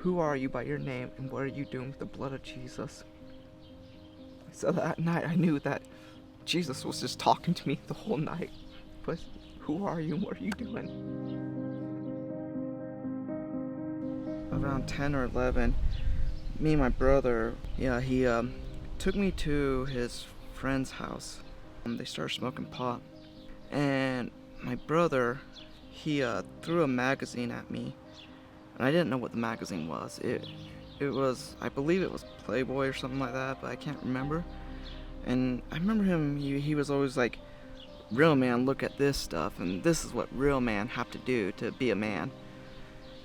who are you by your name, and what are you doing with the blood of Jesus? So that night I knew that Jesus was just talking to me the whole night. But who are you and what are you doing? Around 10 or 11, me and my brother, he took me to his friend's house. They started smoking pot. And my brother, he threw a magazine at me. And I didn't know what the magazine was. It was, I believe it was Playboy or something like that, but I can't remember. And I remember him, he was always like, real man, look at this stuff, and this is what real men have to do to be a man.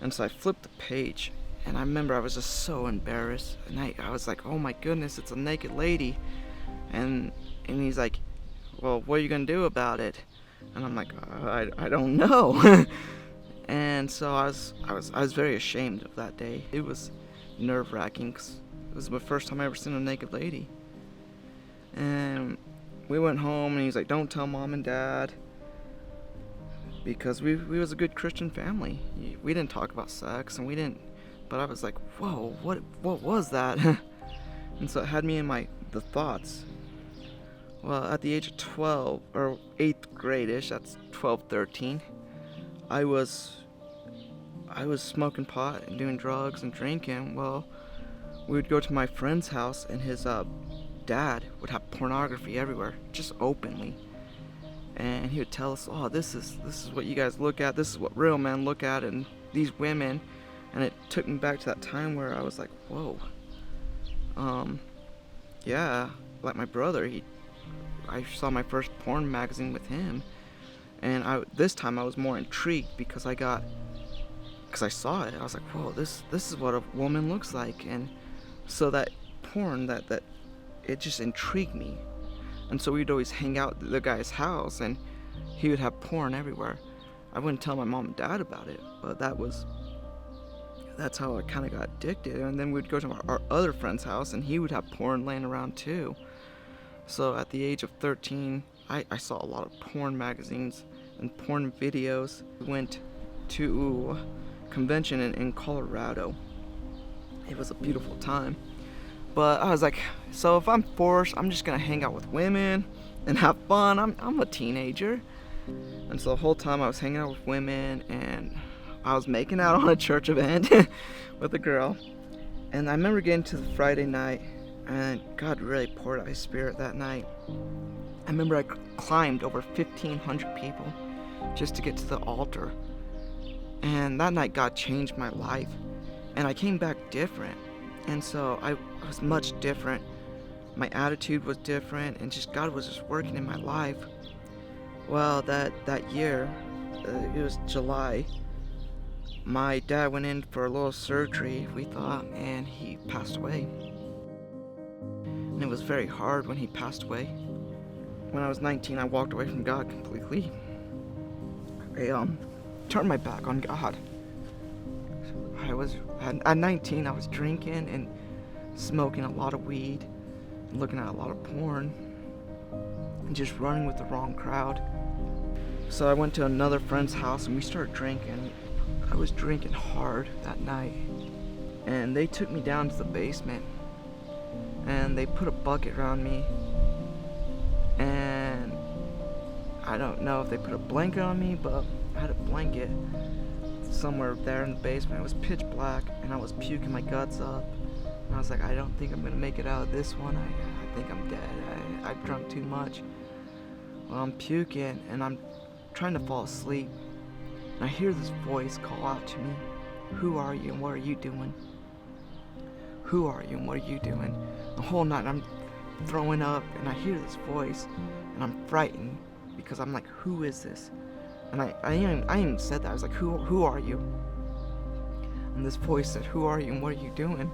And so I flipped the page, and I remember I was just so embarrassed, and I was like, oh my goodness, it's a naked lady. And he's like, well, what are you gonna do about it? And I'm like, I don't know. And so I was very ashamed of that day. It was nerve-wracking because it was the first time I ever seen a naked lady. And we went home, and he's like, don't tell mom and dad, because we was a good Christian family. We didn't talk about sex, and we didn't, but I was like, whoa, what was that? And so it had me in the thoughts. Well, at the age of 12, or 8th grade-ish, that's 12, 13, I was smoking pot and doing drugs and drinking. Well, we would go to my friend's house, and his dad would have pornography everywhere, just openly. And he would tell us, oh, this is what you guys look at, this is what real men look at, and these women. And it took me back to that time where I was like, whoa. Yeah, like my brother, I saw my first porn magazine with him. And this time I was more intrigued because I saw it. I was like, whoa, this is what a woman looks like. And so that porn, that it just intrigued me. And so we'd always hang out at the guy's house, and he would have porn everywhere. I wouldn't tell my mom and dad about it, but that's how I kind of got addicted. And then we'd go to our other friend's house, and he would have porn laying around too. So at the age of 13, I saw a lot of porn magazines and porn videos. We went to a convention in Colorado. It was a beautiful time. But I was like, so if I'm forced, I'm just gonna hang out with women and have fun. I'm a teenager. And so the whole time I was hanging out with women, and I was making out on a church event with a girl. And I remember getting to the Friday night, and God really poured out his spirit that night. I remember I climbed over 1,500 people just to get to the altar. And that night God changed my life, and I came back different. And so I was much different. My attitude was different, and just God was just working in my life. Well, that year, it was July, my dad went in for a little surgery, we thought, and he passed away. And it was very hard when he passed away. When I was 19, I walked away from God completely. I turned my back on God. At 19, I was drinking and smoking a lot of weed, and looking at a lot of porn, and just running with the wrong crowd. So I went to another friend's house, and we started drinking. I was drinking hard that night, and they took me down to the basement, and they put a bucket around me, and I don't know if they put a blanket on me, but I had a blanket somewhere there in the basement. It was pitch black, and I was puking my guts up, and I was like, I don't think I'm gonna make it out of this one. I think I'm dead. I've drunk too much. Well, I'm puking, and I'm trying to fall asleep, and I hear this voice call out to me, who are you and what are you doing? Who are you and what are you doing? The whole night I'm throwing up, and I hear this voice, and I'm frightened because I'm like, who is this? And I even said that. I was like, who are you? And this voice said, who are you and what are you doing?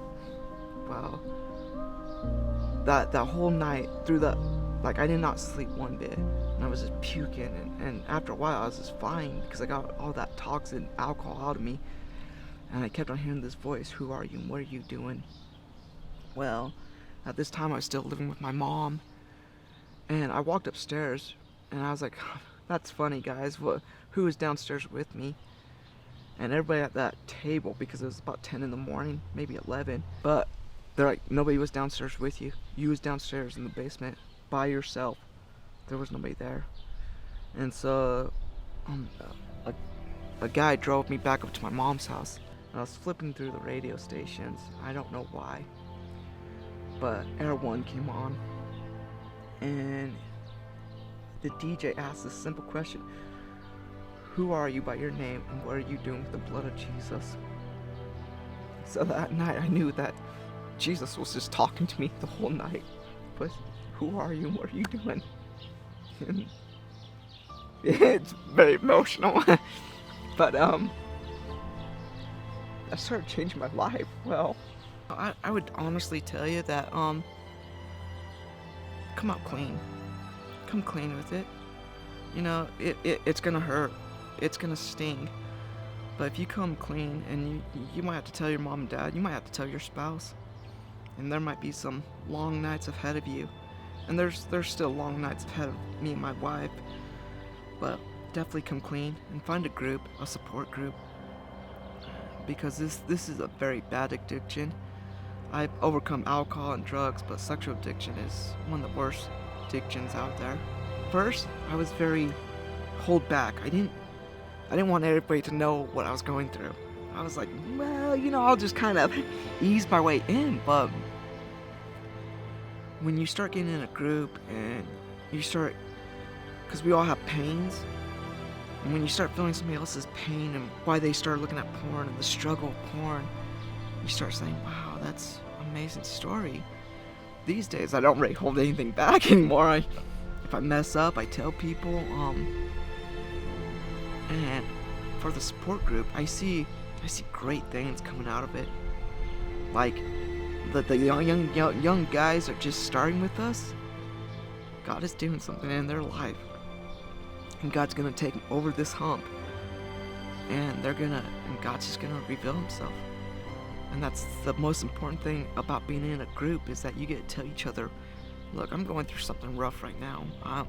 Well, that whole night, I did not sleep one bit. And I was just puking, and after a while I was just fine because I got all that toxic alcohol out of me. And I kept on hearing this voice, who are you and what are you doing? Well, at this time I was still living with my mom. And I walked upstairs, and I was like, that's funny, guys. Who is downstairs with me? and everybody at that table, because it was about 10 in the morning, maybe 11, but they're like, nobody was downstairs with you. You was downstairs in the basement by yourself. There was nobody there. And so um, a, a guy drove me back up to my mom's house. And I was flipping through the radio stations. I don't know why, but Air One came on, and the DJ asked this simple question: who are you by your name, and what are you doing with the blood of Jesus? So that night I knew that Jesus was just talking to me the whole night. But who are you, and what are you doing? And it's very emotional. But I started changing my life. Well, I would honestly tell you that come out clean. Come clean with it. You know, it's gonna hurt. It's gonna sting. But if you come clean, and you might have to tell your mom and dad, you might have to tell your spouse, and there might be some long nights ahead of you. And there's still long nights ahead of me and my wife. But definitely come clean and find a group, a support group, because this is a very bad addiction. I've overcome alcohol and drugs, but sexual addiction is one of the worst addictions out there. First, I was very hold back. I didn't want everybody to know what I was going through. I was like, well, you know, I'll just kind of ease my way in. But when you start getting in a group and you start, because we all have pains, and when you start feeling somebody else's pain and why they start looking at porn and the struggle of porn, you start saying, wow, that's an amazing story. These days, I don't really hold anything back anymore. If I mess up, I tell people. And for the support group, I see great things coming out of it. Like the young guys are just starting with us. God is doing something in their life, and God's gonna take them over this hump, and God's just gonna reveal Himself. And that's the most important thing about being in a group, is that you get to tell each other, look, I'm going through something rough right now.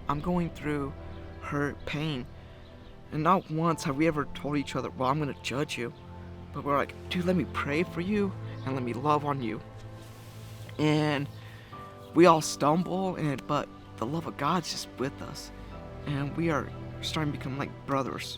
I'm going through hurt, pain. And not once have we ever told each other, well, I'm going to judge you. But we're like, dude, let me pray for you and let me love on you. And we all stumble, but the love of God's just with us. And we are starting to become like brothers.